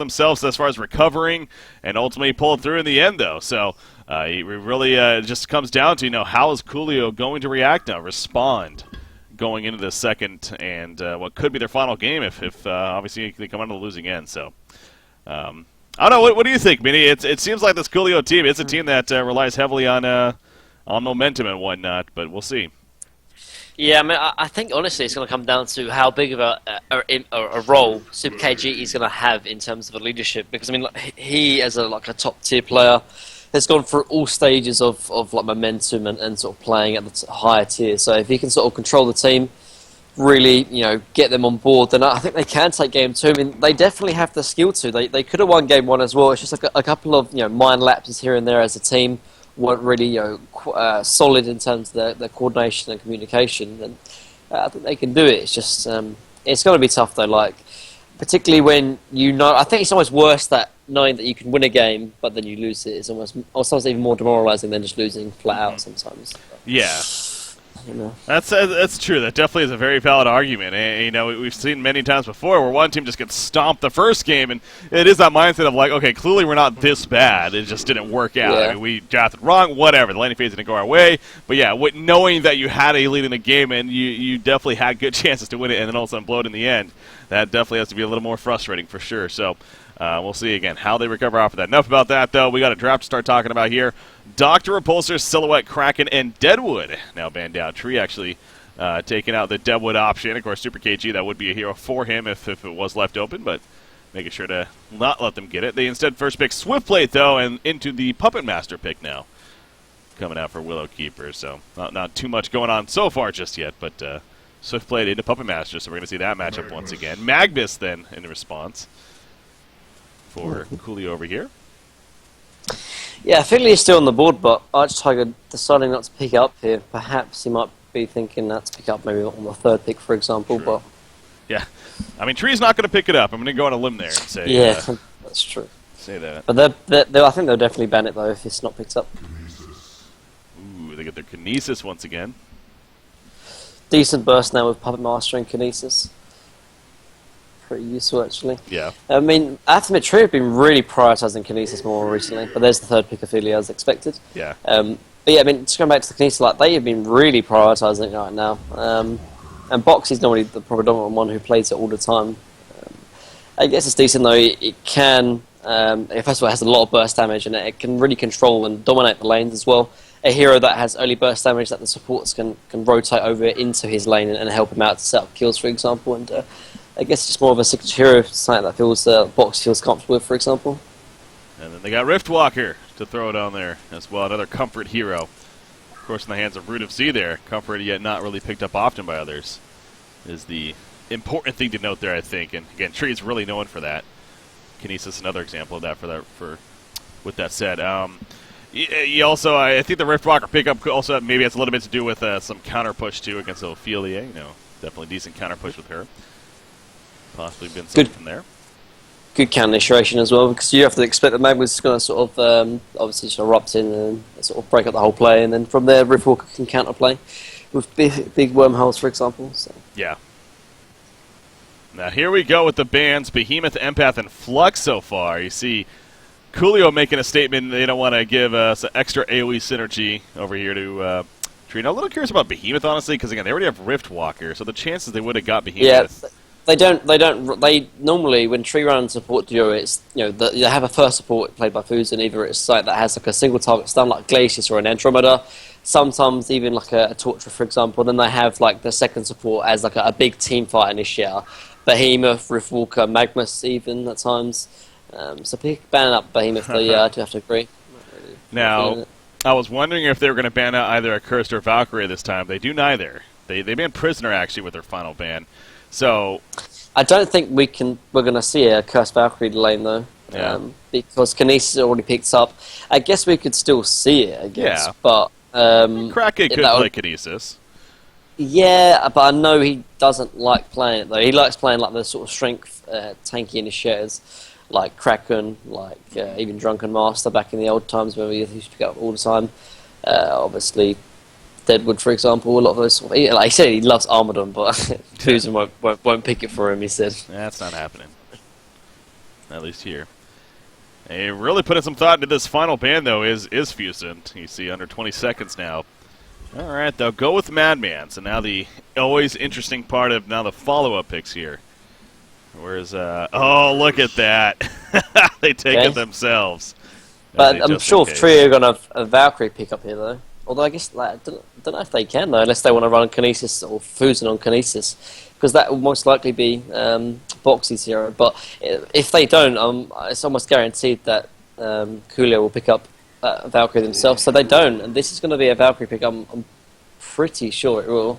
themselves as far as recovering and ultimately pull it through in the end, though. So it really just comes down to, how is Kolio going to react now, respond going into the second and what could be their final game if obviously they come out on the losing end. So I don't know. What do you think, Minnie? It seems like this Kolio team, it's a team that relies heavily on momentum and whatnot, but we'll see. Yeah, I mean, I think honestly it's going to come down to how big of a role Super KG is going to have in terms of a leadership. Because I mean, he as a top tier player has gone through all stages of like momentum and sort of playing at the higher tier. So if he can sort of control the team, really get them on board, then I think they can take game 2. I mean, they definitely have the skill to. They could have won game 1 as well. It's just like a couple of mind lapses here and there as a team weren't really solid in terms of their coordination and communication, and I think they can do it. It's just it's going to be tough though, like particularly when I think it's almost worse that knowing that you can win a game but then you lose it is almost sometimes even more demoralizing than just losing flat out sometimes. Yeah. That's true. That definitely is a very valid argument. And, we've seen many times before where one team just gets stomped the first game, and it is that mindset of like, okay, clearly we're not this bad. It just didn't work out. Yeah. I mean, we drafted wrong, whatever. The landing phase didn't go our way. But yeah, knowing that you had a lead in the game and you definitely had good chances to win it, and then all of a sudden blow it in the end, that definitely has to be a little more frustrating for sure. So we'll see again how they recover off of that. Enough about that, though. We got a draft to start talking about here. Dr. Repulsor, Silhouette, Craen, and Deadwood now banned down. Tree actually taking out the Deadwood option. Of course, Super KG, that would be a hero for him if it was left open, but making sure to not let them get it. They instead first pick Swiftblade, though, and into the Puppet Master pick now. Coming out for Willow Keeper, so not too much going on so far just yet, but Swiftblade into Puppet Master, so we're going to see that matchup once again. Magnus, then, in response for Kolio over here. Yeah, Finley is still on the board, but Archtiger deciding not to pick it up here. Perhaps he might be thinking that to pick up maybe on the 3rd pick, for example. True. But yeah, I mean, Tree's not going to pick it up. I'm going to go on a limb there and say that's true. Say that. But I think they'll definitely ban it, though, if it's not picked up. Ooh, they get their Kinesis once again. Decent burst now with Puppet Master and Kinesis. Pretty useful, actually. Yeah. I mean, I have to admit, Tree have been really prioritising Kinesis more recently, but there's the 3rd pick Ophelia as expected. Yeah. But yeah, I mean, just going back to the Kinesis, like, they have been really prioritising it right now. And Box is normally the predominant one who plays it all the time. I guess it's decent, though. It can, first of all, it has a lot of burst damage, and it can really control and dominate the lanes as well. A hero that has early burst damage that the supports can rotate over into his lane and help him out to set up kills, for example, and I guess it's just more of a signature hero, something that Box feels comfortable with, for example. And then they got Riftwalker to throw down there as well, another comfort hero. Of course, in the hands of Root of Sea there, comfort yet not really picked up often by others is the important thing to note there, I think. And again, Tree is really known for that. Kinesis, another example of that. With that said, you also, I think the Riftwalker pickup also maybe has a little bit to do with some counter push too against Ophelia. Definitely decent counter push with her. Possibly been something from there. Good counter initiation as well, because you have to expect that Magnus is going to sort of obviously just erupt in and sort of break up the whole play, and then from there Riftwalker can counterplay with big wormholes, for example. So. Yeah. Now here we go with the bans, Behemoth, Empath, and Flux so far. You see Kolio making a statement they don't want to give us extra AoE synergy over here to Tree. Now, a little curious about Behemoth, honestly, because again, they already have Riftwalker, so the chances they would have got Behemoth... Yeah. They normally, when Tree run and support duo, it's, they have a first support played by Fusen, either it's like that has like a single target stun like Glacius or an Andromeda, sometimes even like a Torture, for example. Then they have like the second support as like a big team fight initiator. Behemoth, Riftwalker, Magnus even at times. So banning up Behemoth, though, yeah, I do have to agree. Now, I was wondering if they were going to ban out either a Cursed or Valkyrie this time. They do neither. They banned Prisoner, actually, with their final ban. So, I don't think we're going to see a Cursed Valkyrie lane, though. Yeah. Because Kinesis already picked up. I guess we could still see it, I guess. Yeah. But Craen could play Kinesis. Yeah, but I know he doesn't like playing it, though. He likes playing like the sort of strength tanky initiators, like Craen, like even Drunken Master back in the old times when we used to pick up all the time. Obviously, Deadwood, for example, a lot of those sort of, like he said, he loves Armadon, but Fusen won't pick it for him, he said. That's not happening. at least here. They really putting some thought into this final ban, though, is Fusen. You see, under 20 seconds now. All right, they'll go with Madman. So now the always interesting part of now the follow-up picks here. Where's, oh, look at that. They take it themselves. But I'm sure Trio are going to have a Valkyrie pick up here, though. Although I guess, like, I don't know if they can, though, unless they want to run Kinesis or Fusen on Kinesis. Because that will most likely be Boxy's hero. But if they don't, it's almost guaranteed that Kolio will pick up Valkyrie themselves. So they don't, and this is going to be a Valkyrie pick. I'm pretty sure it will.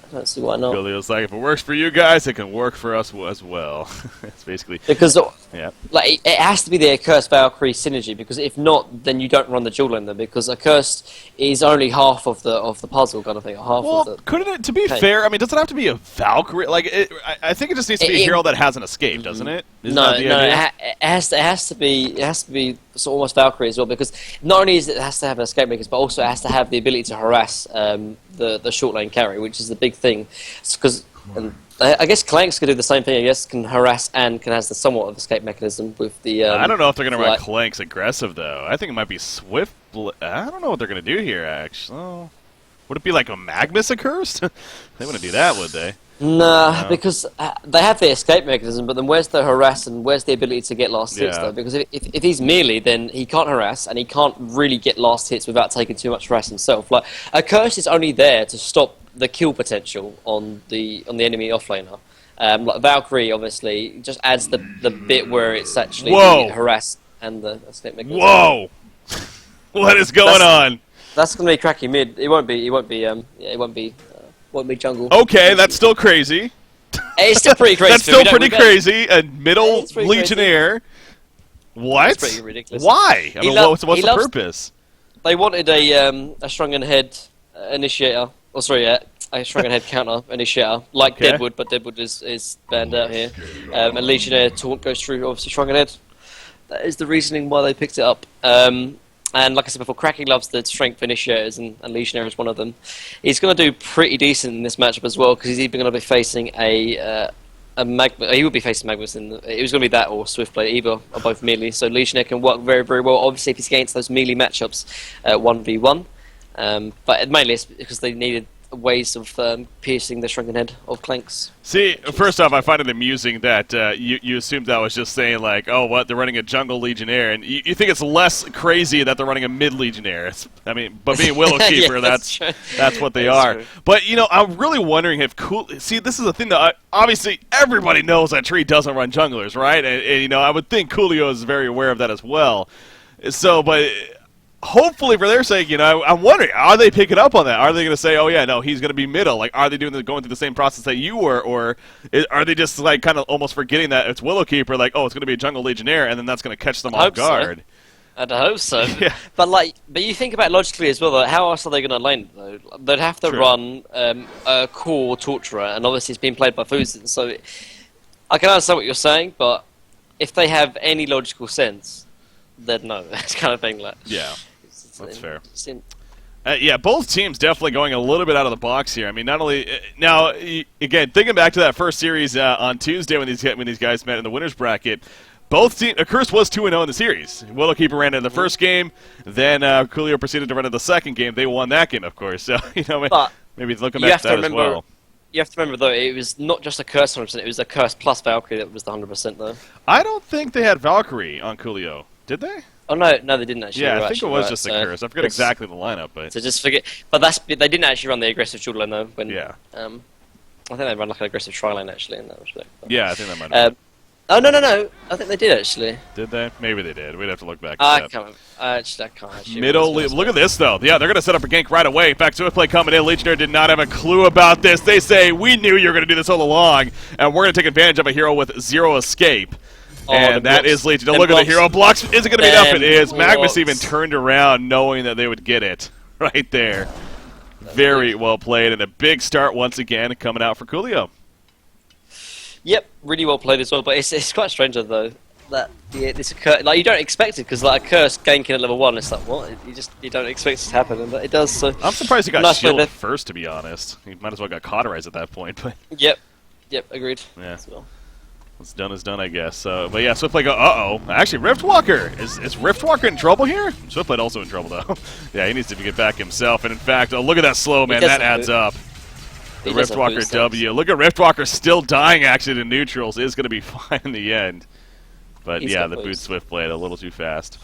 I don't see why not. Kolio's like, if it works for you guys, it can work for us as well. It's basically... Because yeah. like, it has to be the Accursed Valkyrie synergy, because if not, then you don't run the dual lane there, because Accursed is only half of the puzzle kind of thing, or half of the... couldn't it, to be fair, I mean, does it have to be a Valkyrie? Like, I think it just needs to be a hero that has an escape, doesn't it? No, it has to be sort of almost Valkyrie as well, because not only is it has to have an escape makers, but also it has to have the ability to harass the short lane carry, which is the big thing. Because I guess Clanks could do the same thing. I guess can harass and can has the somewhat of escape mechanism with the. I don't know if they're going to run Clanks aggressive though. I think it might be Swift. I don't know what they're going to do here. Actually, would it be like a Magnus Accursed? They wouldn't do that, would they? Nah, because they have the escape mechanism, but then where's the harass and where's the ability to get last hits, though? Because if he's melee, then he can't harass, and he can't really get last hits without taking too much harass himself. Like, a curse is only there to stop the kill potential on the enemy offlaner. Like Valkyrie, obviously, just adds the bit where it's actually the harass and the escape mechanism. Whoa! What is going on? That's going to be cracking mid. It won't be jungle. Okay, that's still crazy. It's still pretty crazy. That's still pretty crazy. A middle Legionnaire. Crazy. What? That's pretty ridiculous. Why? I mean, what's the purpose? They wanted a Shrunken Head initiator. Oh, sorry, a Shrunken Head counter initiator, like Deadwood, but Deadwood is banned out here. A Legionnaire taunt goes through, obviously, Shrunken Head. That is the reasoning why they picked it up. And like I said before, Cracky loves the strength initiators, and Legionnaire is one of them. He's going to do pretty decent in this matchup as well, because he's even going to be facing a Magnus. He would be facing Magnus. It was going to be that or Swiftblade, either or both melee. So Legionnaire can work very, very well. Obviously, if he's against those melee matchups, 1v1. But mainly it's because they needed ways of piercing the Shrunken Head of Clanks. See, first off, I find it amusing that you assumed I was just saying, like, oh, what, they're running a jungle Legionnaire, and you think it's less crazy that they're running a mid Legionnaire. I mean, but being Willowkeeper, that's what they are. True. But, you know, I'm really wondering if see, this is the thing that obviously everybody knows that Tree doesn't run junglers, right? And, you know, I would think Kolio is very aware of that as well. So, but... hopefully, for their sake, you know, I'm wondering, are they picking up on that? Are they going to say, oh, yeah, no, he's going to be middle? Like, are they going through the same process that you were? Or are they just, like, kind of almost forgetting that it's Willowkeeper, like, oh, it's going to be a jungle Legionnaire, and then that's going to catch them off guard? I'd hope so. Yeah. But you think about it logically as well, though, how else are they going to lane it, though? They'd have to run a core Torturer, and obviously it's being played by Fusen, so I can understand what you're saying, but if they have any logical sense, they'd know. That kind of thing, like... Yeah. That's fair. Yeah, both teams definitely going a little bit out of the box here. I mean, not only now again thinking back to that first series on Tuesday when these guys met in the winners bracket, both teams. Curse was 2-0 in the series. Willowkeeper ran in the first game, then Kolio proceeded to run in the second game. They won that game, of course. So you know, maybe looking back at that as well. You have to remember, though, it was not just a Curse 100%, it was a Curse plus Valkyrie that was the 100%, though. I don't think they had Valkyrie on Kolio. Did they? Oh, no, they didn't actually. Yeah, I think it was just a Curse. I forget exactly the lineup. But so just forget. But they didn't actually run the aggressive dual lane, though. Yeah. I think they ran like an aggressive tri-lane, actually, in that respect. But, yeah, I think that might have oh, no. I think they did, actually. Did they? Maybe they did. We'd have to look back at that. I can't actually. Look at this, though. Yeah, they're going to set up a gank right away. In fact, Swiftplay coming in. Legionnaire did not have a clue about this. They say, we knew you were going to do this all along, and we're going to take advantage of a hero with 0 escape. And that is Legion. Now look at the hero blocks. Is it going to be enough? It is. Magnus even turned around knowing that they would get it right there. Very well played, and a big start once again coming out for Kolio. Yep, really well played as well. But it's quite strange though that this occur. Like you don't expect it because like a curse ganking at level 1, it's like what you don't expect it to happen, and it does. So I'm surprised he got shielded first. To be honest, he might as well got cauterized at that point. But yep, agreed. Yeah. As well. What's done is done, I guess. But yeah, Swiftblade go, uh-oh. Actually, Riftwalker. Is Riftwalker in trouble here? Swiftblade also in trouble, though. Yeah, he needs to get back himself. And in fact, look at that slow, man. That adds up. The Riftwalker W. Look at Riftwalker still dying, actually, to neutrals. Is going to be fine in the end. But yeah, the boot Swiftblade a little too fast.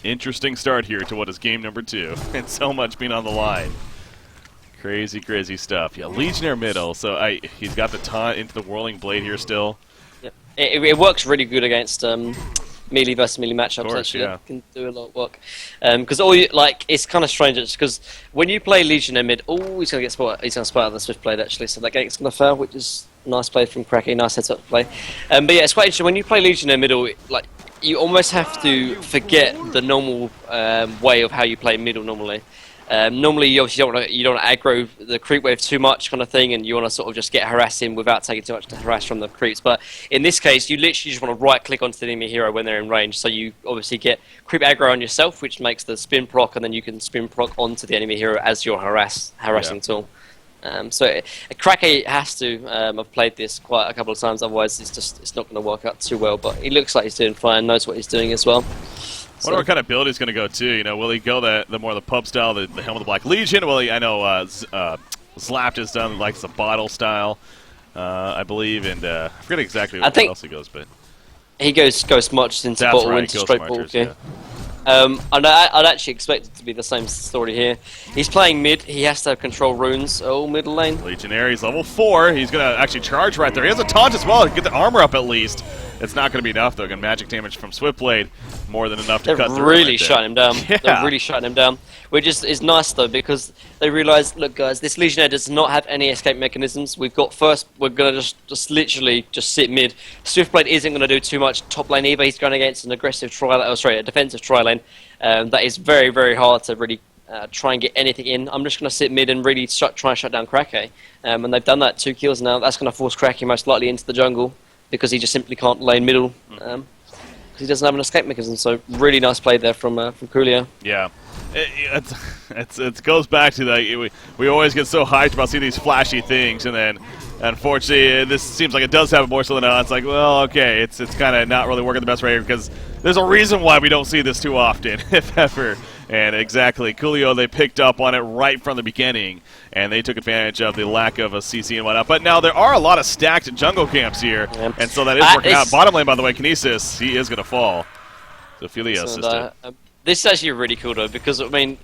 Interesting start here to what is game number 2. And so much being on the line. Crazy, crazy stuff. Yeah, Legionnaire middle. So he's got the taunt into the Whirling Blade here still. Yeah. It works really good against melee versus melee matchups. Course, actually, yeah. it can do a lot of work. Because it's kind of strange because when you play Legionnaire mid, he's gonna get spot. He's gonna spot out the Swiftblade actually. So that gate's gonna fail, which is a nice play from Craen. Nice heads up play. But yeah, it's quite interesting when you play Legionnaire middle. Like you almost have to forget the normal way of how you play middle normally. Normally, you obviously don't want to aggro the creep wave too much, kind of thing, and you want to sort of just get harassing without taking too much to harass from the creeps. But in this case, you literally just want to right-click onto the enemy hero when they're in range. So you obviously get creep aggro on yourself, which makes the spin proc, and then you can spin proc onto the enemy hero as your harassing tool. So Craen has to have played this quite a couple of times, otherwise it's not going to work out too well. But he looks like he's doing fine, knows what he's doing as well. I wonder what kind of build he's going to go to. You know, will he go the more the pub style, the Helm of the Black Legion? Will he? I know Slapped has done like the bottle style, I believe, and I forget exactly what else he goes, but he goes Ghost Marches into bottle, right, into straight bottle. Yeah. I'd actually expect it to be the same story here. He's playing mid. He has to control runes. Oh, middle lane. Legionnaire, he's level 4. He's going to actually charge right there. He has a taunt as well to get the armor up at least. It's not going to be enough, though. Again, magic damage from Swiftblade, more than enough to cut through. They're really shutting him down. Yeah. They're really shutting him down, which is nice, though, because they realise, look, guys, this Legionnaire does not have any escape mechanisms. We're going to just literally sit mid. Swiftblade isn't going to do too much top lane either. He's going against an aggressive a defensive tri-lane. That is very, very hard to really try and get anything in. I'm just going to sit mid and really try and shut down Craen. And they've done that 2 kills now. That's going to force Craen most likely into the jungle, because he just simply can't lane middle, because he doesn't have an escape mechanism. So really nice play there from Kolio. Yeah, it goes back to that we always get so hyped about seeing these flashy things, and then unfortunately this seems like it does happen more so than not. It's like, well, okay, it's kind of not really working the best right here, because there's a reason why we don't see this too often, if ever. And exactly, Kolio, they picked up on it right from the beginning, and they took advantage of the lack of a CC and whatnot. But now there are a lot of stacked jungle camps here, and so that is working out. Bottom lane, by the way, Kinesis, he is going to fall. So Ophelia assisted. This is actually really cool, though, because, I mean,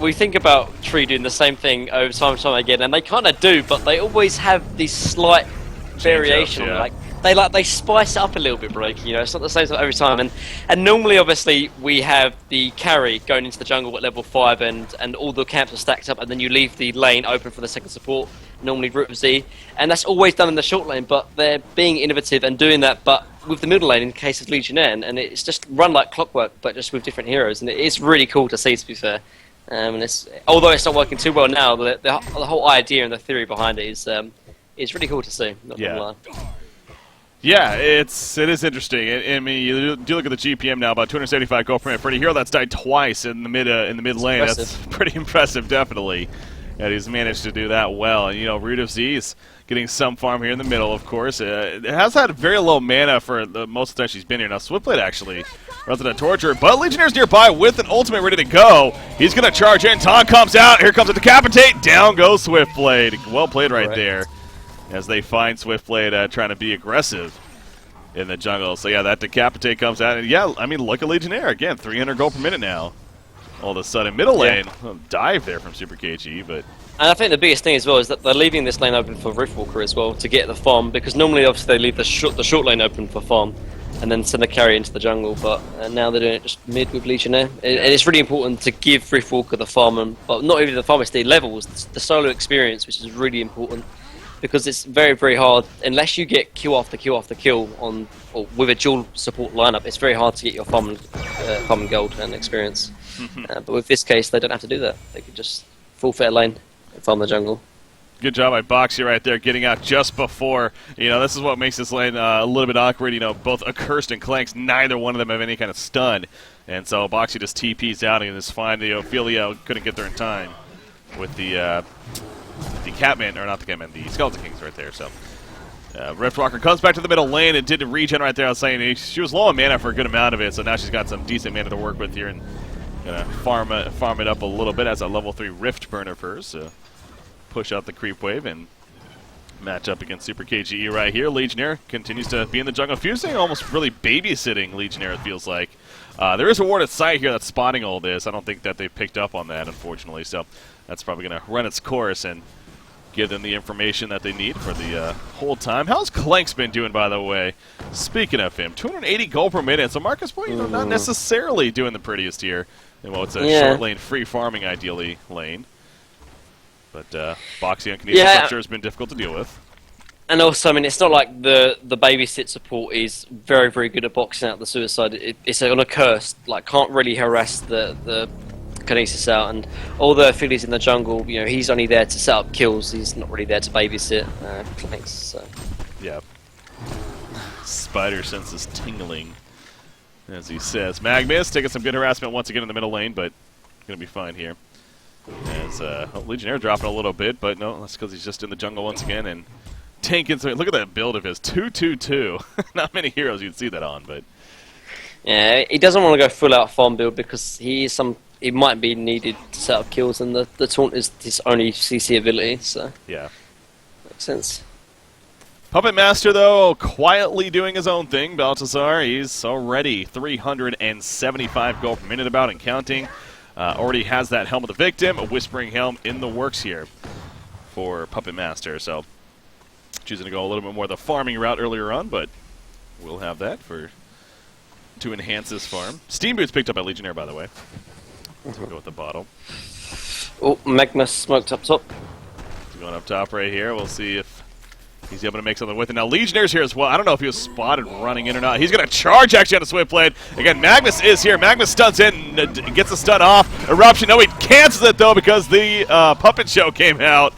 we think about Tree doing the same thing over time and time again, and they kind of do, but they always have these slight variation. Yeah. They spice it up a little bit, Blake. You know, it's not the same every time. And normally, obviously, we have the carry going into the jungle at level 5, and all the camps are stacked up, and then you leave the lane open for the second support. Normally, Root of Z, and that's always done in the short lane. But they're being innovative and doing that, but with the middle lane in the case of Legionnaire, and it's just run like clockwork, but just with different heroes, and it's really cool to see. To be fair, and although it's not working too well now, the whole idea and the theory behind it is really cool to see. Not gonna lie. Yeah, it is interesting. I mean, you do look at the GPM now, about 275 gold per minute for a hero that's died twice in the mid lane. Impressive. That's pretty impressive, definitely. And he's managed to do that well. And, you know, Root of Z's getting some farm here in the middle, of course. It has had very low mana for the most of the time she's been here. Now, Swiftblade actually runs into Torture, but Legionnaire's nearby with an ultimate ready to go. He's going to charge in. Taunt comes out. Here comes a Decapitate. Down goes Swiftblade. Well played right there, as they find Swiftblade trying to be aggressive in the jungle. So, yeah, that Decapitate comes out. And, yeah, I mean, look at Legionnaire. Again, 300 gold per minute now. All of a sudden, middle lane, dive there from Super KG, but... And I think the biggest thing as well is that they're leaving this lane open for Riftwalker as well to get the farm, because normally, obviously, they leave the short lane open for farm and then send the carry into the jungle, but now they're doing it just mid with Legionnaire. And it's really important to give Riftwalker the farm, but not even the farm, it's the levels, the solo experience, which is really important, because it's very, very hard, unless you get kill after kill after kill with a dual support lineup, it's very hard to get your farm and gold and experience. But with this case, they don't have to do that. They could just full fair lane and farm the jungle. Good job by Boxy right there, getting out just before. You know, this is what makes this lane a little bit awkward. You know, both Accursed and Clanks, neither one of them have any kind of stun. And so Boxy just TPs out and is fine. The Ophelia couldn't get there in time with the Catman, or not the Catman, the Skeleton Kings right there. So Riftwalker comes back to the middle lane and didn't regen right there. I was saying she was low on mana for a good amount of it, so now she's got some decent mana to work with here and gonna farm it up a little bit as a level 3 Rift burner first. So push out the creep wave and match up against Super KGE right here. Legionnaire continues to be in the jungle. Fusing almost really babysitting Legionnaire, it feels like. There is a ward at sight here that's spotting all this. I don't think that they picked up on that, unfortunately, so that's probably going to run its course and give them the information that they need for the whole time. How's Clank's been doing, by the way? Speaking of him, 280 gold per minute, so Marcus Point, not necessarily doing the prettiest here in what's a short lane, free farming, ideally, lane. But boxing on Canadian structure has been difficult to deal with. And also, I mean, it's not like the babysit support is very, very good at boxing out the suicide. It's on a curse, like, can't really harass the Kinesis out, and all the affiliates in the jungle, he's only there to set up kills. He's not really there to babysit Clanks. So. Yeah. Spider senses tingling, as he says. Magnus taking some good harassment once again in the middle lane, but gonna be fine here. As Legionnaire dropping a little bit, but no, that's because he's just in the jungle once again and tanking. Look at that build of his 2-2-2. Not many heroes you'd see that on, but yeah, he doesn't want to go full out farm build because he might be needed to set up kills, and the taunt is his only CC ability. So yeah, makes sense. Puppet Master, though, quietly doing his own thing. Balthazar, he's already 375 gold per minute about and counting. Already has that Helm of the Victim, a Whispering Helm in the works here for Puppet Master. So choosing to go a little bit more the farming route earlier on, but we'll have that to enhance this farm. Steam Boots picked up by Legionnaire, by the way. So we'll go with the bottle. Oh, Magnus smoked up top. He's going up top right here. We'll see if he's able to make something with it. Now, Legionnaire's here as well. I don't know if he was spotted running in or not. He's going to charge, actually, on a Switchblade. Again, Magnus is here. Magnus stuns in, gets the stun off. Eruption, no, he cancels it, though, because the Puppet Show came out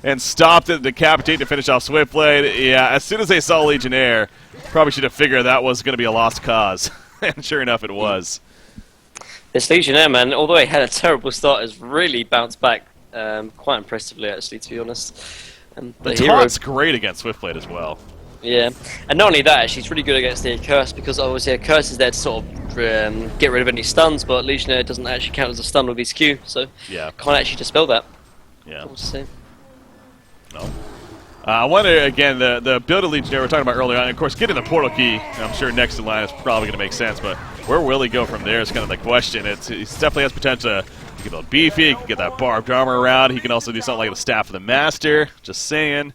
and stopped it, Decapitate to finish off Switchblade. Yeah, as soon as they saw Legionnaire, probably should have figured that was going to be a lost cause. And sure enough, it was. This Legionnaire, man, although he had a terrible start, has really bounced back quite impressively, actually, to be honest. The taunt's great against Swiftblade as well. Yeah, and not only that, she's really good against the Curse, because obviously a Curse is there to sort of get rid of any stuns, but Legionnaire doesn't actually count as a stun with his Q, so can't actually dispel that. Yeah. We'll see. No. I wonder, again, the build of Legionnaire we were talking about earlier on, of course, getting the portal key, I'm sure next in line is probably going to make sense, but where will he go from there is kind of the question. He definitely has potential. He can build beefy, he can get that barbed armor around, he can also do something like the Staff of the Master, just saying.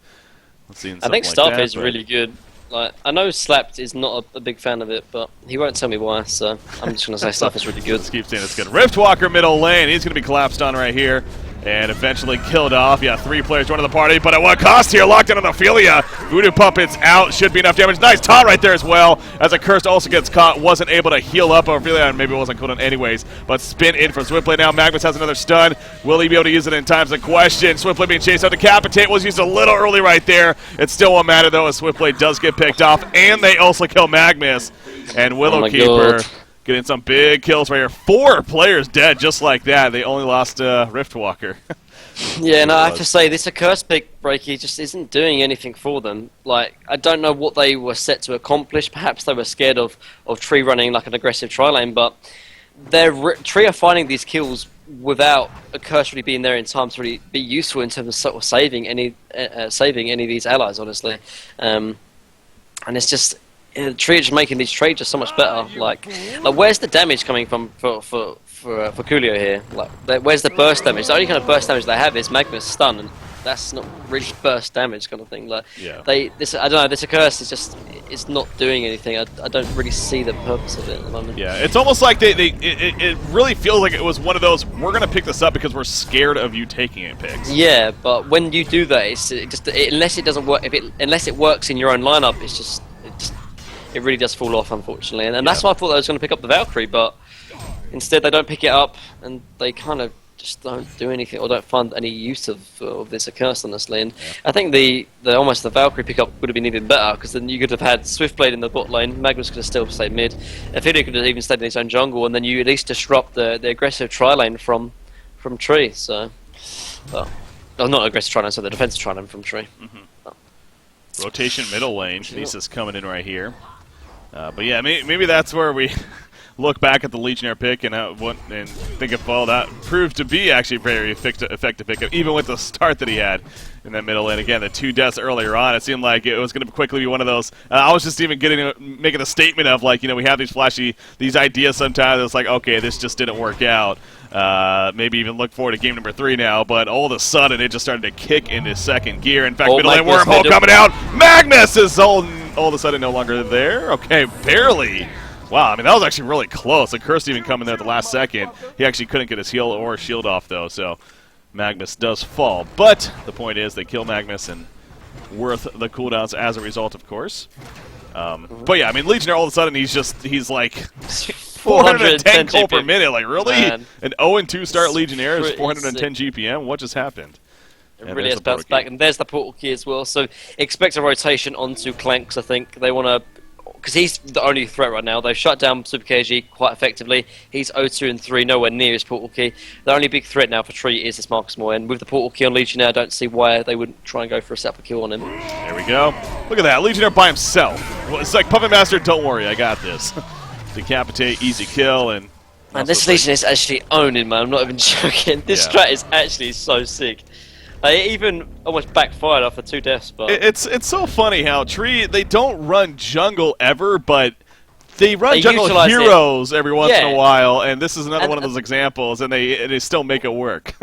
I think Staff is really good. Like, I know Slapped is not a big fan of it, but he won't tell me why, so I'm just going to say Staff is really good. Just keep saying it's good. Riftwalker middle lane, he's going to be collapsed on right here. And eventually killed off. Yeah, 3 players joining the party, but at what cost here? Locked in on Ophelia. Voodoo Puppet's out. Should be enough damage. Nice taunt right there as well. As a Cursed also gets caught. Wasn't able to heal up Ophelia, and maybe wasn't cooldown anyways. But spin in from Swiftblade now. Magnus has another stun. Will he be able to use it in time's a question? Swiftblade being chased out. Decapitate was used a little early right there. It still won't matter, though, as Swiftblade does get picked off. And they also kill Magnus. And Willowkeeper getting some big kills right here. 4 players dead just like that. They only lost Riftwalker. Yeah, no, I have to say, this Accursed pick breaky just isn't doing anything for them. Like, I don't know what they were set to accomplish. Perhaps they were scared of Tree running like an aggressive tri-lane, but Tree are finding these kills without Accursed really being there in time to really be useful in terms of sort of saving any of these allies, honestly. And it's just... Tree are just making these trades just so much better. Like where's the damage coming from for Kolio here? Like, where's the burst damage? The only kind of burst damage they have is Magnus stun, and that's not really burst damage kind of thing. Like, I don't know. This Curse is just, it's not doing anything. I don't really see the purpose of it at the moment. Yeah, it's almost like it really feels like it was one of those, we're gonna pick this up because we're scared of you taking it picks. Yeah, but when you do that, unless it doesn't work, unless it works in your own lineup, it really does fall off, unfortunately. And that's why I thought they was going to pick up the Valkyrie, but instead they don't pick it up, and they kind of just don't do anything, or don't find any use of this Accursed, honestly. And I think almost the Valkyrie pickup would have been even better, because then you could have had Swiftblade in the bot lane, Magnus could have still stayed mid, Ophelia could have even stayed in his own jungle, and then you at least disrupt the aggressive tri-lane from Tree. So, well, not aggressive tri-lane, so the defensive tri-lane from Tree. Rotation middle lane. Kinesis coming in right here. But yeah, maybe that's where we look back at the Legionnaire pick and think of, well, that proved to be actually a very effective pick, even with the start that he had in that middle lane. Again, the 2 deaths earlier on, it seemed like it was going to quickly be one of those. I was just even making a statement of, like, we have these ideas sometimes. It's like, okay, this just didn't work out. Maybe even look forward to game number 3 now, but all of a sudden it just started to kick into second gear. In fact, middle lane wormhole coming out. Magnus is all of a sudden no longer there. Okay, barely. Wow, I mean, that was actually really close. The Curse even coming there at the last second. He actually couldn't get his heal or shield off, though, so Magnus does fall. But the point is they kill Magnus, and worth the cooldowns as a result, of course. But yeah, I mean, Legionnaire, all of a sudden, he's like 410 gold per minute. Like, really? Man. An 0-2 start Legionnaire is 410 GPM? What just happened? It really has bounced back. And there's the portal key as well. So expect a rotation onto Clanks, I think. They want to... Because he's the only threat right now. They've shut down Super KG quite effectively. He's 0-2 and 3, nowhere near his portal key. The only big threat now for Tree is this Marcus Moore. And with the portal key on Legionnaire, I don't see why they wouldn't try and go for a separate kill on him. There we go. Look at that. Legionnaire by himself. Well, it's like, Puppet Master, don't worry, I got this. Decapitate, easy kill, and... Man, this Legion is actually owning, man. I'm not even joking. This strat is actually so sick. It even almost backfired after 2 deaths. But it's so funny how Tree, they don't run jungle ever, but they run jungle heroes every once in a while, and this is another one of those examples, and they still make it work.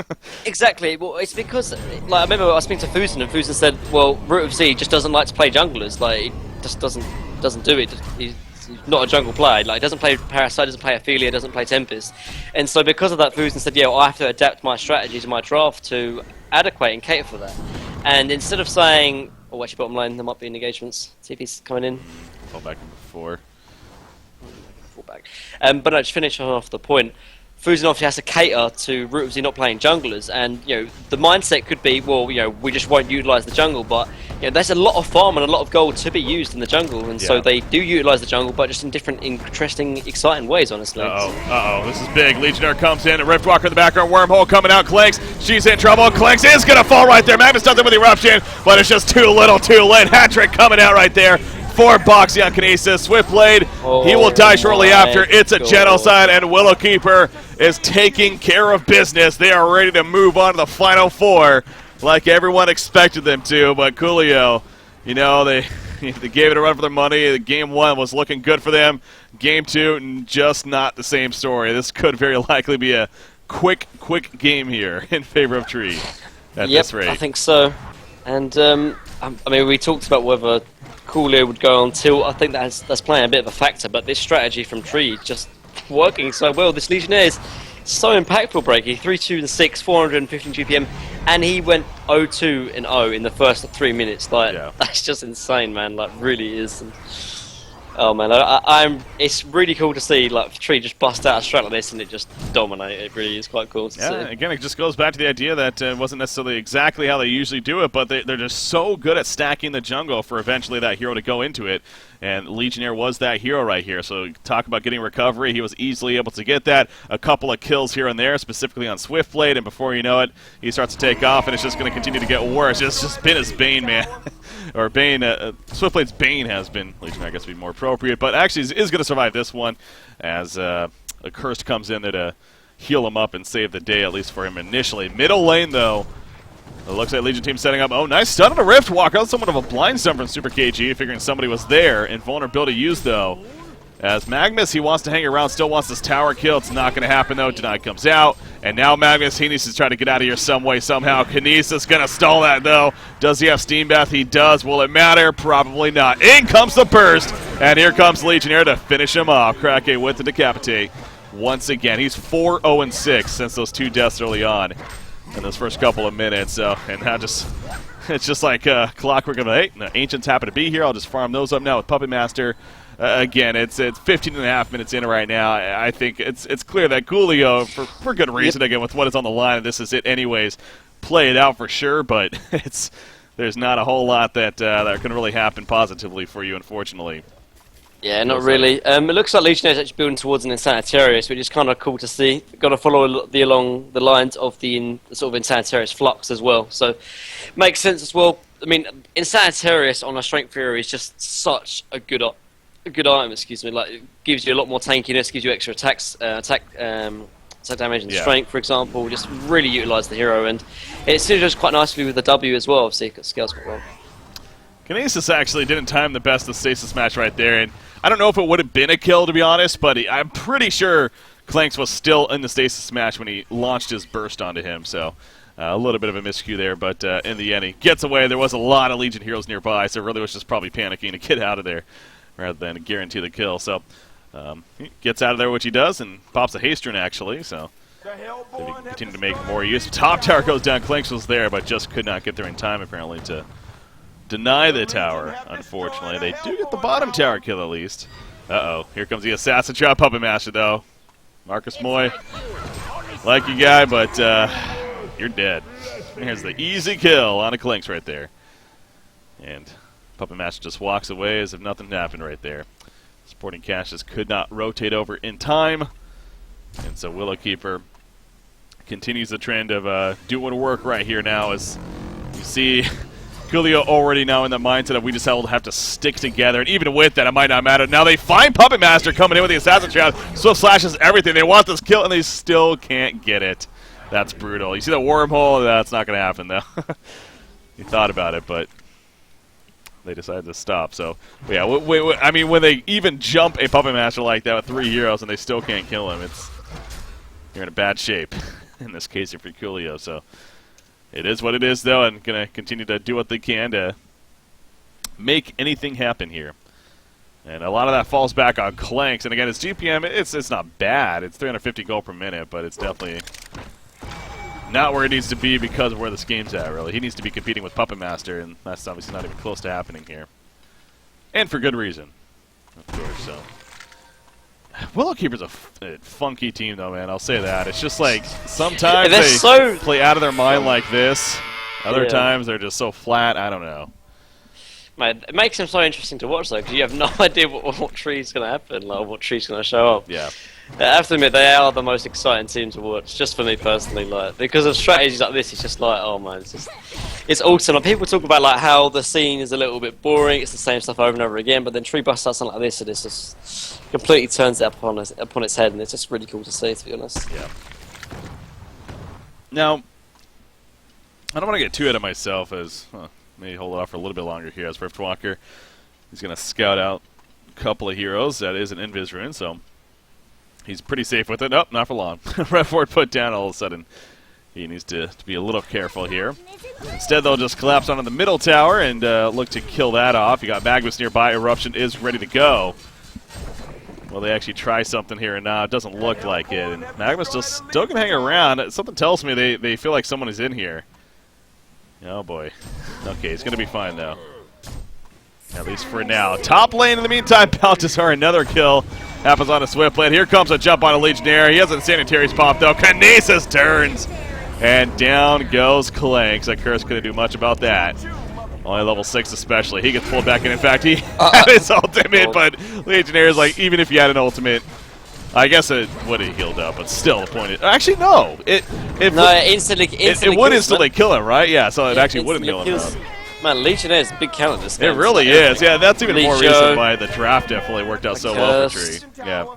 Exactly. Well, it's because, like, I remember I was speaking to Fusen, and Fusen said, well, Root of Z just doesn't like to play junglers. Like, he just doesn't do it. He's not a jungle player. Like, he doesn't play Parasite, doesn't play Ophelia, doesn't play Tempest. And so because of that, Fusen said, yeah, well, I have to adapt my strategies in my draft to adequate and cater for that. And instead of saying, oh, actually, bottom line, there might be engagements. See if he's coming in. Fall back in before. Fall back. But no, to finish off the point, Fusen obviously has to cater to Root of Z not playing junglers, and the mindset could be, well, we just won't utilise the jungle, but there's a lot of farm and a lot of gold to be used in the jungle, and so they do utilise the jungle, but just in different, interesting, exciting ways, honestly. This is big. Legionnaire comes in, a Riftwalker in the background, wormhole coming out, Clanks, she's in trouble, Clanks is gonna fall right there, Magnus does it with Eruption, but it's just too little, too late. Hat-trick coming out right there. 4 boxy on Kinesis. Swiftblade, he will die shortly after. It's a genocide, and Willowkeeper is taking care of business. They are ready to move on to the final 4 like everyone expected them to, but Kolio, they gave it a run for their money. Game 1 was looking good for them. Game 2, just not the same story. This could very likely be a quick game here in favor of Tree at this rate. I think so. And, I mean, we talked about whether Kolio would go on tilt. I think that's playing a bit of a factor, but this strategy from Tree just working so well. This Legionnaire is so impactful, Breaky. 3-2 and 6, 415 GPM, and he went 0-2 and 0 in the first 3 minutes. Like, that's just insane, man. Like, really is. And, oh man, it's really cool to see like Tree just bust out a strat like this and it just dominate. It really is quite cool to see. Again, it just goes back to the idea that it wasn't necessarily exactly how they usually do it, but they're just so good at stacking the jungle for eventually that hero to go into it. And Legionnaire was that hero right here. So talk about getting recovery. He was easily able to get that. A couple of kills here and there, specifically on Swiftblade, and before you know it, he starts to take off, and it's just going to continue to get worse. It's just been his bane, man. Or Bane, Swiftblade's Bane has been, Legionnaire I guess would be more appropriate, but actually is going to survive this one as a Cursed comes in there to heal him up and save the day, at least for him initially. Middle lane, though. It looks like Legion team setting up. Oh, nice stun on a Riftwalker. That was somewhat of a blind stun from Super KG, figuring somebody was there. Invulnerability used, though. As Magnus, he wants to hang around, still wants this tower kill. It's not going to happen, though. Denied comes out. And now Magnus, he needs to try to get out of here some way, somehow. Kinesis going to stall that, though. Does he have Steam Bath? He does. Will it matter? Probably not. In comes the burst. And here comes Legionnaire to finish him off. Craen with the decapitate. Once again, he's 4-0-6 since those 2 deaths early on in those first couple of minutes. And now it's just like clockwork. Hey, the Ancients happen to be here. I'll just farm those up now with Puppet Master. Again, it's 15 and a half minutes in right now. I think it's clear that Kolio, for good reason, again, with what is on the line, and this is it anyways, play it out for sure, but there's not a whole lot that can really happen positively for you, unfortunately. Yeah, not really. It looks like Legionnaire is actually building towards an Insanitarius, which is kind of cool to see. Got to follow along the lines of the sort of Insanitarius flux as well. So, makes sense as well. I mean, Insanitarius on a Strength Fury is just such a good item. Excuse me, like it gives you a lot more tankiness, gives you extra attack damage and strength, for example. Just really utilise the hero, and it synergizes quite nicely with the W as well. Obviously, it scales quite well. Kinesis actually didn't time the best of the stasis match right there, and I don't know if it would have been a kill, to be honest, but I'm pretty sure Clanks was still in the stasis match when he launched his burst onto him, so a little bit of a miscue there, but in the end he gets away. There was a lot of Legion heroes nearby, so really was just probably panicking to get out of there rather than guarantee the kill. So he gets out of there, which he does, and pops a haste rune actually, so they continue to make more use. Top tower goes down. Clanks was there, but just could not get there in time apparently to deny the tower, unfortunately. They do get the bottom tower kill at least. Uh-oh, here comes the Assassin Trap Puppet Master, though. Marcus Moy, like you guy, but you're dead. Here's the easy kill on a Clanks right there. And Puppet Master just walks away as if nothing happened right there. Supporting Cassius could not rotate over in time. And so Willowkeeper continues the trend of doing work right here now, as you see Kolio already now in the mindset of we just have to stick together, and even with that, it might not matter. Now they find Puppet Master coming in with the Assassin Trap. Swift slashes everything. They want this kill, and they still can't get it. That's brutal. You see the wormhole? That's not going to happen, though. You thought about it, but they decided to stop. So, yeah, I mean, when they even jump a Puppet Master like that with 3 heroes and they still can't kill him, you're in a bad shape. In this case, if you're Kolio, so it is what it is, though, and going to continue to do what they can to make anything happen here. And a lot of that falls back on Clanks. And again, his GPM, it's not bad. It's 350 gold per minute, but it's definitely not where it needs to be because of where this game's at, really. He needs to be competing with Puppet Master, and that's obviously not even close to happening here. And for good reason, of course, so. Willowkeeper's a funky team, though, man. I'll say that. It's just like sometimes they play out of their mind like this. Other times they're just so flat. I don't know. Man, it makes them so interesting to watch, though, because you have no idea what tree's going to happen, like what tree's going to show up. Yeah. I have to admit, they are the most exciting team to watch, just for me personally. Like, because of strategies like this, it's just like, oh man, it's awesome. Like, people talk about like how the scene is a little bit boring, it's the same stuff over and over again, but then Tree busts out something like this, and it's just completely turns it upon its head, and it's just really cool to see, to be honest. Yeah. Now, I don't want to get too ahead of myself, as maybe hold it off for a little bit longer here. As Riftwalker, he's going to scout out a couple of heroes. That is an Invis rune, so he's pretty safe with it. Nope, not for long. Redford put down all of a sudden. He needs to be a little careful here. Instead, they'll just collapse onto the middle tower and look to kill that off. You got Magnus nearby. Eruption is ready to go. Well, they actually try something here and now. It doesn't look like it. And Magnus just still going to hang around. Something tells me they feel like someone is in here. Oh, boy. Okay, he's going to be fine, though. At least for now. Top lane in the meantime. Baltazar, another kill. Happens on a Swiftblade. Here comes a jump on a Legionnaire. He has a Sanitarius pop, though. Kinesis turns. And down goes Clanks. That curse couldn't do much about that. Only level 6 especially. He gets pulled back in. In fact, he had his ultimate, but Legionnaire is like, even if you had an ultimate, I guess it would have healed up, but still the point is... Actually, no. It would instantly kill him, right? Yeah, so it actually wouldn't kill him. Man, Legionnaire is a big count in this game. It really is. Yeah, that's even more reason why the draft definitely worked out so well for Tree. Yeah.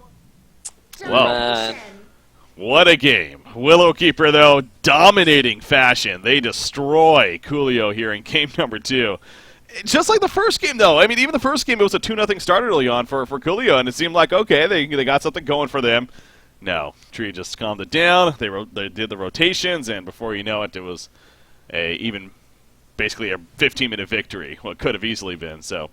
Well, what a game. Willowkeeper, though, dominating fashion. They destroy Kolio here in game number 2. Just like the first game, though. I mean, even the first game, it was a 2-0 start early on for Kolio, and it seemed like, okay, they got something going for them. No, Tree just calmed it down. They did the rotations, and before you know it, it was basically a 15-minute victory, what could have easily been. So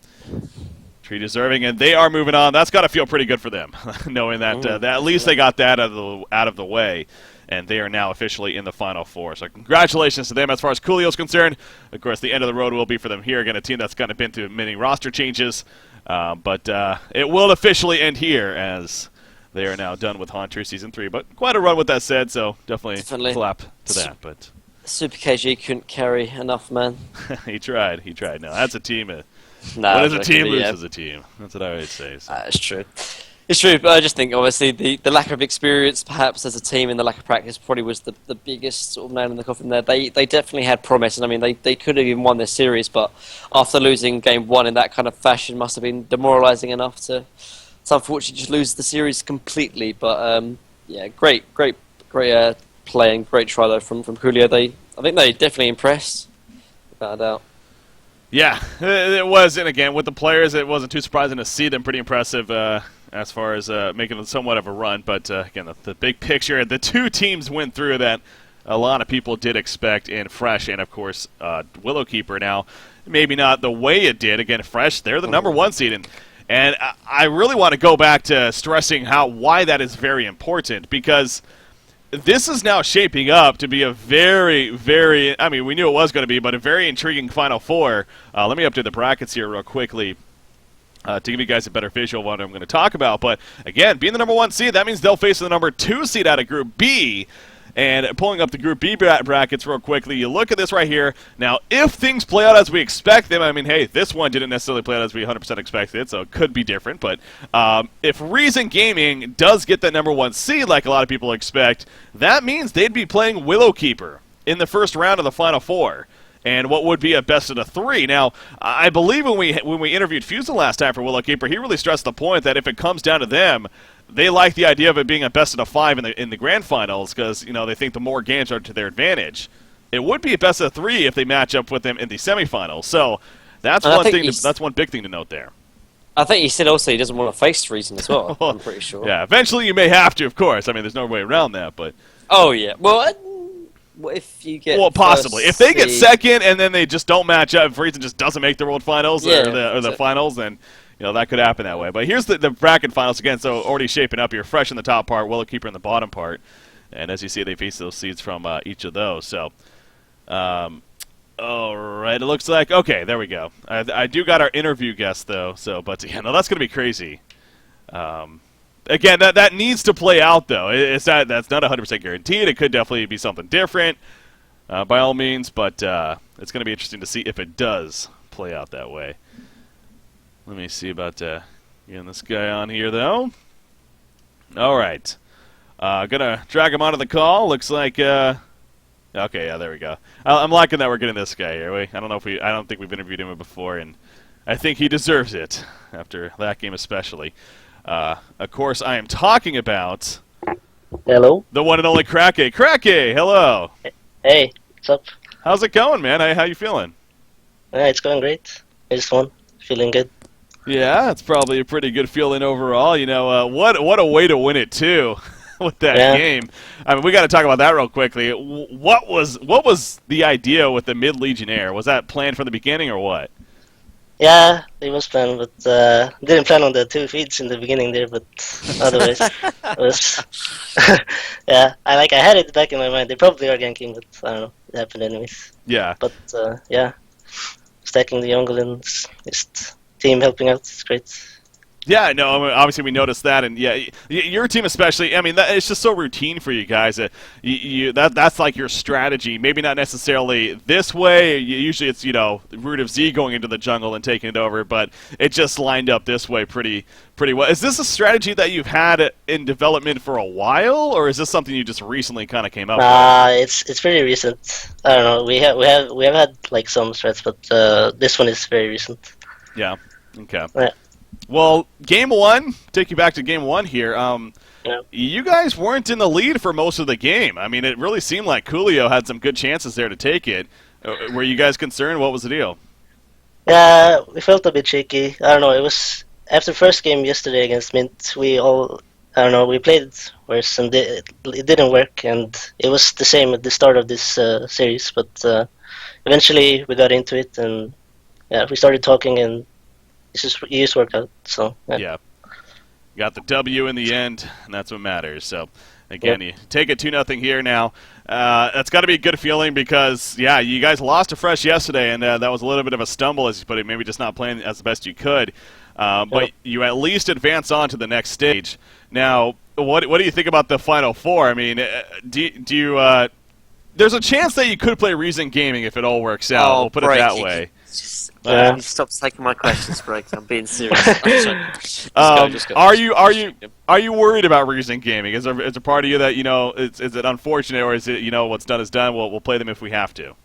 Tree deserving, and they are moving on. That's got to feel pretty good for them, knowing that, that at least they got that out of the way, and they are now officially in the Final Four. So congratulations to them as far as Kolio's concerned. Of course, the end of the road will be for them here. Again, a team that's kind of been through many roster changes, but it will officially end here as they are now done with Haunter Season 3. But quite a run with that said, so definitely clap to that. But Super KG couldn't carry enough, man. He tried. No, that's a team. Nah, what is a team loses a team. That's what I always say. So. That's true. It's true, but I just think obviously the lack of experience, perhaps as a team, and the lack of practice probably was the biggest sort of nail in the coffin there. They definitely had promise, and I mean they could have even won this series, but after losing game one in that kind of fashion, must have been demoralising enough to unfortunately just lose the series completely. But yeah, great play and great try though from Kolio. I think they definitely impressed, without a doubt. Yeah, it was, and again, with the players, it wasn't too surprising to see them. Pretty impressive as far as making somewhat of a run. But again, the big picture, the two teams went through that a lot of people did expect in Fresh and, of course, Willowkeeper. Now, maybe not the way it did. Again, Fresh, they're the number one seed. And I really want to go back to stressing why that is very important, because this is now shaping up to be a very, very, I mean, we knew it was going to be, but a very intriguing Final Four. Let me update the brackets here real quickly to give you guys a better visual of what I'm going to talk about. But, again, being the number one seed, that means they'll face the number 2 seed out of Group B. And pulling up the Group B brackets real quickly, you look at this right here. Now, if things play out as we expect them, I mean, hey, this one didn't necessarily play out as we 100% expected, so it could be different. But if Reason Gaming does get that number 1 seed, like a lot of people expect, that means they'd be playing Willowkeeper in the first round of the Final Four, and what would be a best of the 3. Now, I believe when we interviewed Fusen last time for Willowkeeper, he really stressed the point that if it comes down to them, they like the idea of it being a best of the 5 in the grand finals because, you know, they think the more games are to their advantage. It would be a best of 3 if they match up with them in the semifinals. So that's that's one big thing to note there. I think he said also he doesn't want to face Reason as well. I'm pretty sure. Yeah, eventually you may have to, of course. I mean, there's no way around that, but. Oh yeah. Well, what if you get? Well, possibly. If they get second and then they just don't match up, if Reason just doesn't make the World Finals or the finals, then. You know, that could happen that way. But here's the bracket finals again, so already shaping up here. Fresh in the top part, Willowkeeper in the bottom part. And as you see, they face those seeds from each of those. So, all right, it looks like, okay, there we go. I do got our interview guest, though. So, but, yeah, no, that's going to be crazy. Again, that needs to play out, though. That's not 100% guaranteed. It could definitely be something different, by all means. But it's going to be interesting to see if it does play out that way. Let me see about getting this guy on here, though. All right. Gonna drag him onto the call. Looks like, okay, yeah, there we go. I'm liking that we're getting this guy here. I don't think we've interviewed him before, and I think he deserves it after that game especially. Of course, I am talking about... Hello? The one and only Craen. Craen, hello. Hey, what's up? How's it going, man? How you feeling? It's going great. I just won. Feeling good. Yeah, it's probably a pretty good feeling overall. You know, what a way to win it too, with that game. I mean, we got to talk about that real quickly. What was the idea with the mid Legionnaire? Was that planned from the beginning or what? Yeah, it was planned, but didn't plan on the 2 feeds in the beginning there. But otherwise, it was yeah. I had it back in my mind. They probably are ganking, but I don't know. It happened anyways. Yeah. But yeah, stacking the jungle and just. Team helping out, it's great. Yeah, no, I mean, obviously we noticed that, and yeah, your team especially. I mean, it's just so routine for you guys. That's like your strategy. Maybe not necessarily this way. Usually it's Root of Z going into the jungle and taking it over, but it just lined up this way pretty well. Is this a strategy that you've had in development for a while, or is this something you just recently kind of came up with? It's pretty recent. I don't know. We have had like some strats, but this one is very recent. Yeah. Okay. Yeah. Well, game 1, take you back to game 1 here. Yeah. You guys weren't in the lead for most of the game. I mean, it really seemed like Kolio had some good chances there to take it. Were you guys concerned? What was the deal? Yeah, we felt a bit shaky. I don't know. It was after first game yesterday against Mint. We played worse and it didn't work. And it was the same at the start of this series. But eventually we got into it and we started talking and it just worked out. So yeah. Got the W in the end, and that's what matters. So, again, you take it 2-0 here now. That's got to be a good feeling because, yeah, you guys lost to Fresh yesterday, and that was a little bit of a stumble, as you put it, maybe just not playing as the best you could. But you at least advance on to the next stage. Now, what do you think about the Final Four? I mean, do you there's a chance that you could play Reason Gaming if it all works out. We'll put it that way. You stop taking my questions, Greg. I'm being serious. Just go. Are you worried about Reason Gaming? Is there a part of you that is it unfortunate, or is it what's done is done? We'll play them if we have to.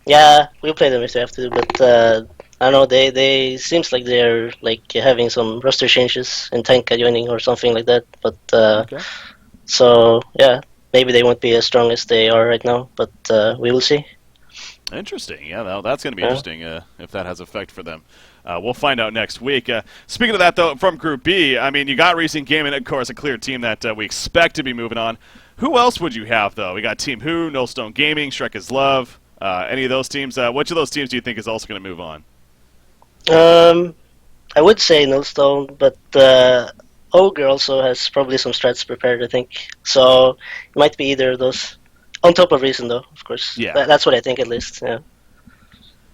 Yeah, we'll play them if we have to, but I don't know. They seems like they're like having some roster changes and Tanka joining or something like that. But Okay. so yeah, maybe they won't be as strong as they are right now, but we will see. Interesting. Yeah, that's going to be interesting if that has effect for them. We'll find out next week. Speaking of that, though, from Group B, I mean, you got Racing Gaming, of course, a clear team that we expect to be moving on. Who else would you have, though? We got Team Who, Nullstone Gaming, Shrek is Love. Any of those teams? Which of those teams do you think is also going to move on? I would say Nullstone, but Ogre also has probably some strats prepared, I think. So it might be either of those. On top of Reason, though, of course. Yeah. That's what I think, at least. Yeah.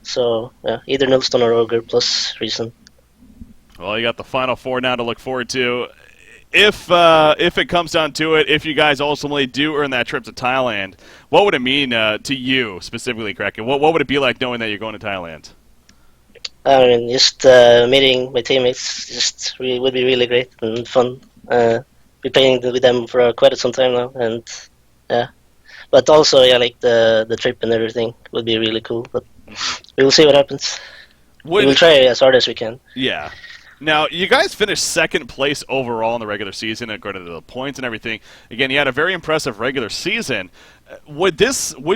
So yeah, either Nullstone or Ogre plus Reason. Well, you got the Final Four now to look forward to. If it comes down to it, if you guys ultimately do earn that trip to Thailand, what would it mean to you specifically, Craen? What would it be like knowing that you're going to Thailand? I mean, just meeting my teammates would be really great and fun. Be playing with them for quite some time now, and yeah. But also, yeah, like the trip and everything would be really cool. But we will see what happens. We will try as hard as we can. Yeah. Now, you guys finished second place overall in the regular season, according to the points and everything. Again, you had a very impressive regular season. Would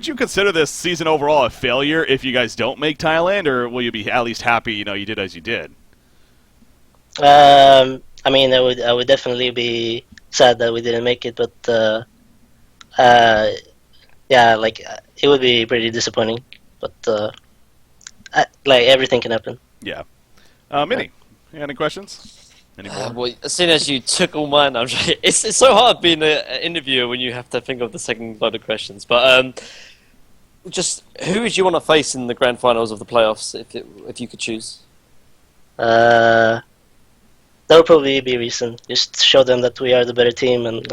you consider this season overall a failure if you guys don't make Thailand, or will you be at least happy you did as you did? I mean, I would definitely be sad that we didn't make it, but yeah, like it would be pretty disappointing. But like everything can happen. Yeah. Minnie, you got any questions? Any more? Well, as soon as you took all mine, it's so hard being an interviewer when you have to think of the second load of questions. But just who would you want to face in the grand finals of the playoffs if you could choose? That would probably be Reason. Just show them that we are the better team, and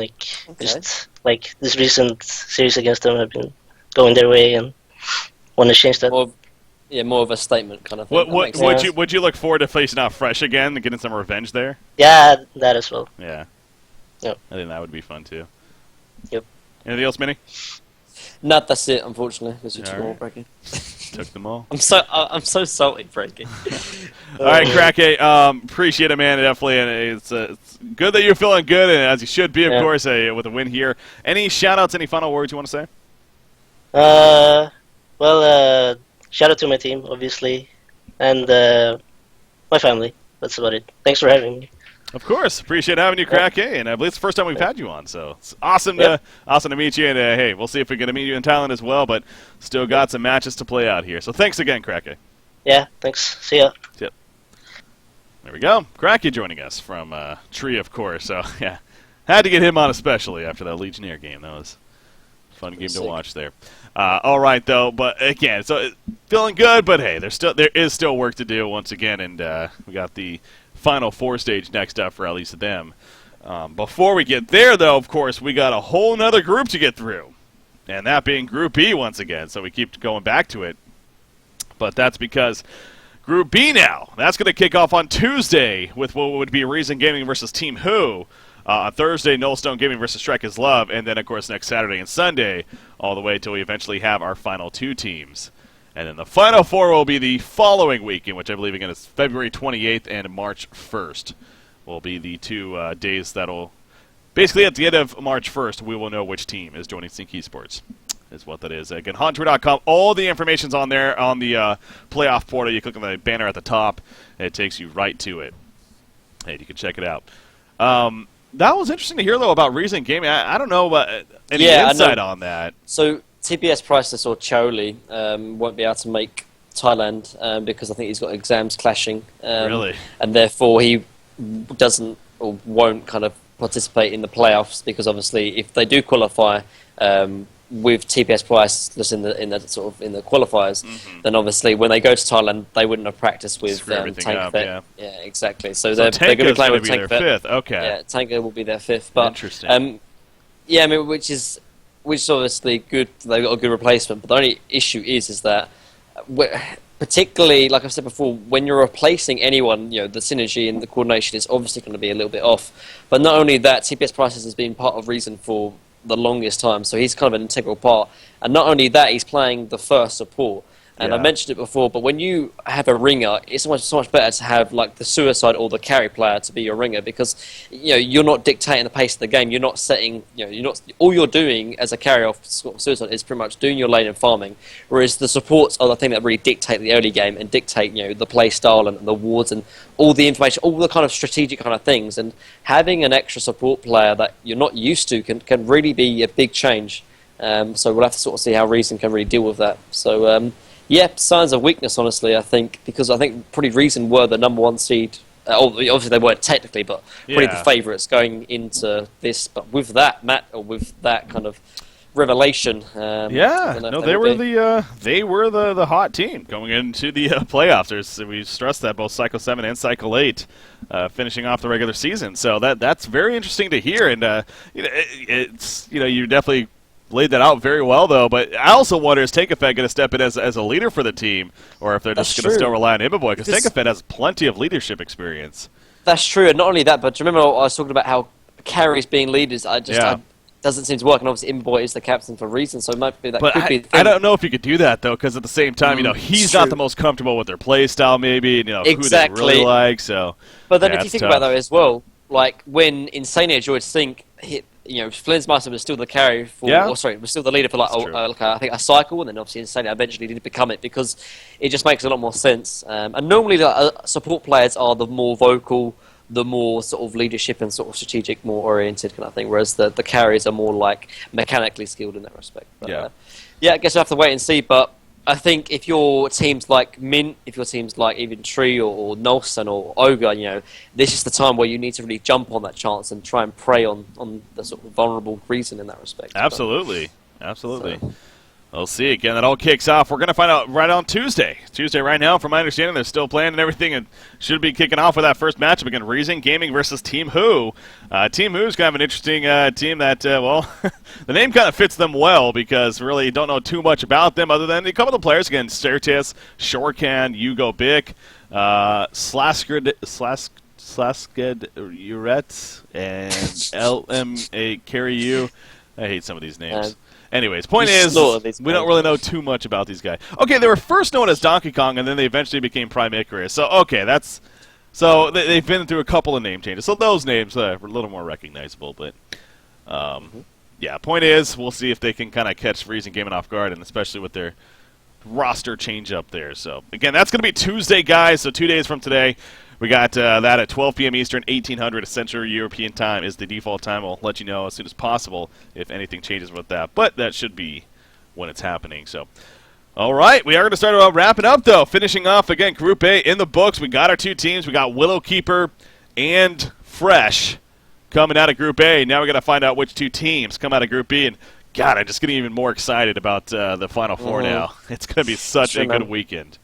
just like this recent series against them have been going their way, and want to change that. More of a statement kind of thing. Would you look forward to facing out Fresh again and getting some revenge there? Yeah, that as well. Yeah. Yep. I think that would be fun too. Yep. Anything else, Minnie? No, that's it. Unfortunately, because you took them all, Breaking. Took them all. I'm so salty, Breaking. All right, Craen. Appreciate it, man. Definitely, and it's good that you're feeling good, and as you should be, of course, with a win here. Any shout-outs? Any final words you want to say? Well, shout out to my team, obviously, and my family. That's about it. Thanks for having me. Of course, appreciate having you, Craen, and I believe it's the first time we've had you on, so it's awesome to meet you. And hey, we'll see if we get to meet you in Thailand as well. But still got some matches to play out here. So thanks again, Craen. Yeah, thanks. See ya. Yep. There we go, Craen joining us from Tree, of course. So yeah, had to get him on especially after that Legionnaire game. That was a fun game to watch there. All right, though, but again, so feeling good, but hey, there is still work to do once again, and we got the Final Four stage next up for at least them. Before we get there, though, of course, we got a whole nother group to get through, and that being Group B once again, so we keep going back to it. But that's because Group B now, that's going to kick off on Tuesday with what would be Reason Gaming versus Team Who. On Thursday, Nullstone Gaming versus Shrek is Love, and then, of course, next Saturday and Sunday, all the way until we eventually have our final two teams. And then the Final Four will be the following weekend, which I believe, again, is February 28th and March 1st will be the two days that'll... Basically, at the end of March 1st, we will know which team is joining Sync Esports, is what that is. Again, Hunter.com, all the information's on there on the playoff portal. You click on the banner at the top, and it takes you right to it. Hey, you can check it out. That was interesting to hear, though, about Reason Gaming. I don't know any insight on that. So TPS Priceless or Choli won't be able to make Thailand because I think he's got exams clashing. Really? And therefore he doesn't or won't kind of participate in the playoffs because obviously if they do qualify with TPS Priceless in the qualifiers, then obviously when they go to Thailand they wouldn't have practiced with Tank Vet. Yeah, exactly. So they're going to be playing with Tank Vet. Fifth. Okay. Yeah, Tanker will be their fifth. But, interesting. Yeah, I mean, which is obviously good. They've got a good replacement. But the only issue is that particularly, like I said before, when you're replacing anyone, the synergy and the coordination is obviously going to be a little bit off. But not only that, TPS Prices has been part of Reason for the longest time, so he's kind of an integral part. And not only that, he's playing the first support. And I mentioned it before, but when you have a ringer, it's so much better to have like the suicide or the carry player to be your ringer, because you're not dictating the pace of the game. You're not setting, all you're doing as a carry off suicide is pretty much doing your lane and farming. Whereas the supports are the thing that really dictate the early game and dictate the play style and the wards and all the information, all the kind of strategic kind of things. And having an extra support player that you're not used to can really be a big change. So we'll have to sort of see how Reason can really deal with that. So. Yeah, signs of weakness, honestly, I think, because I think pretty Reason were the number 1 seed. Obviously, they weren't technically, but pretty the favourites going into this. But with that, Matt, or with that kind of revelation, they were the hot team going into the playoffs. We stressed that both Cycle 7 and Cycle 8 finishing off the regular season. So that's very interesting to hear, and it's you definitely laid that out very well, though. But I also wonder, is Tankafed going to step in as a leader for the team, or if they're just going to still rely on Imboboy? Because Tankafed has plenty of leadership experience. That's true, and not only that, but do you remember I was talking about how carries being leaders? Doesn't seem to work, and obviously Imboboy is the captain for a reason, so it might be that. But could be the thing. I don't know if you could do that, though, because at the same time, he's not the most comfortable with their play style, maybe, and who they really like. So, but then if you think about that as well, like when Insane Edge, you would think Flynn's Master was still the carry for, was still the leader for I think a cycle, and then obviously Insane eventually did become it, because it just makes a lot more sense. And normally the support players are the more vocal, the more sort of leadership and sort of strategic, more oriented kind of thing, whereas the carriers are more like mechanically skilled in that respect. But, I guess we'll have to wait and see, but I think if your team's like Mint, if your team's like even Tree or Nelson or Ogre, this is the time where you need to really jump on that chance and try and prey on the sort of vulnerable Reason in that respect. Absolutely. So. We'll see. Again, that all kicks off. We're going to find out right on Tuesday. Tuesday right now, from my understanding, they're still playing and everything, and should be kicking off with that first matchup again, Reason Gaming versus Team Who. Team Who's kind of an interesting team that, the name kind of fits them well, because really don't know too much about them other than a couple of the players. Again, Certis, Shorecan, Hugo Bick, Slasked Uret, and LMA Carry You. I hate some of these names. Anyways, point is, we don't really know too much about these guys. Okay, they were first known as Donkey Kong, and then they eventually became Prime Icarus. So, okay, they've been through a couple of name changes. So those names are a little more recognizable. But, point is, we'll see if they can kind of catch Reason Gaming off guard, and especially with their roster change up there. So, again, that's going to be Tuesday, guys. So 2 days from today. We got that at 12 p.m. Eastern, 1800 Central European Time is the default time. We'll let you know as soon as possible if anything changes with that. But that should be when it's happening. So, all right, we are going to start wrapping up, though. Finishing off, again, Group A in the books. We got our 2 teams. We got Willowkeeper and Fresh coming out of Group A. Now we got to find out which 2 teams come out of Group B. And, God, I'm just getting even more excited about the Final Four now. It's going to be such a good weekend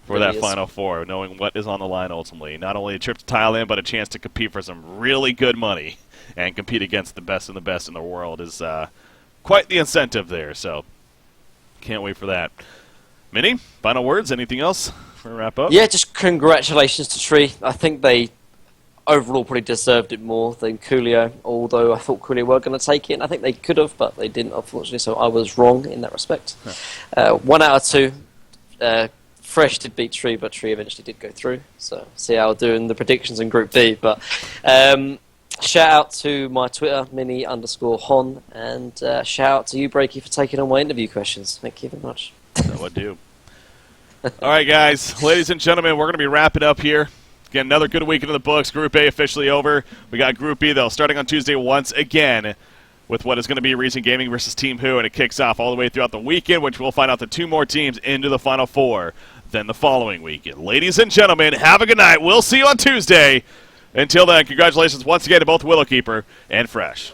for that Final Four, knowing what is on the line ultimately. Not only a trip to Thailand, but a chance to compete for some really good money and compete against the best in the world is quite the incentive there. So, can't wait for that. Minnie, final words? Anything else for a wrap up? Yeah, just congratulations to Tree. I think they overall probably deserved it more than Kolio, although I thought Kolio were going to take it, and I think they could have, but they didn't, unfortunately, so I was wrong in that respect. 1 out of 2. Fresh did beat Tree, but Tree eventually did go through. So, see how I'll do in the predictions in Group B. But shout out to my Twitter, Mini_Hon, and shout out to you, Breaky, for taking on my interview questions. Thank you very much. That would do. All right, guys. Ladies and gentlemen, we're going to be wrapping up here. Again, another good week into the books. Group A officially over. We got Group B, though, starting on Tuesday once again with what is going to be Reason Gaming versus Team Who, and it kicks off all the way throughout the weekend, which we'll find out the 2 more teams into the Final Four then the following weekend. Ladies and gentlemen, have a good night. We'll see you on Tuesday. Until then, congratulations once again to both Willowkeeper and Fresh.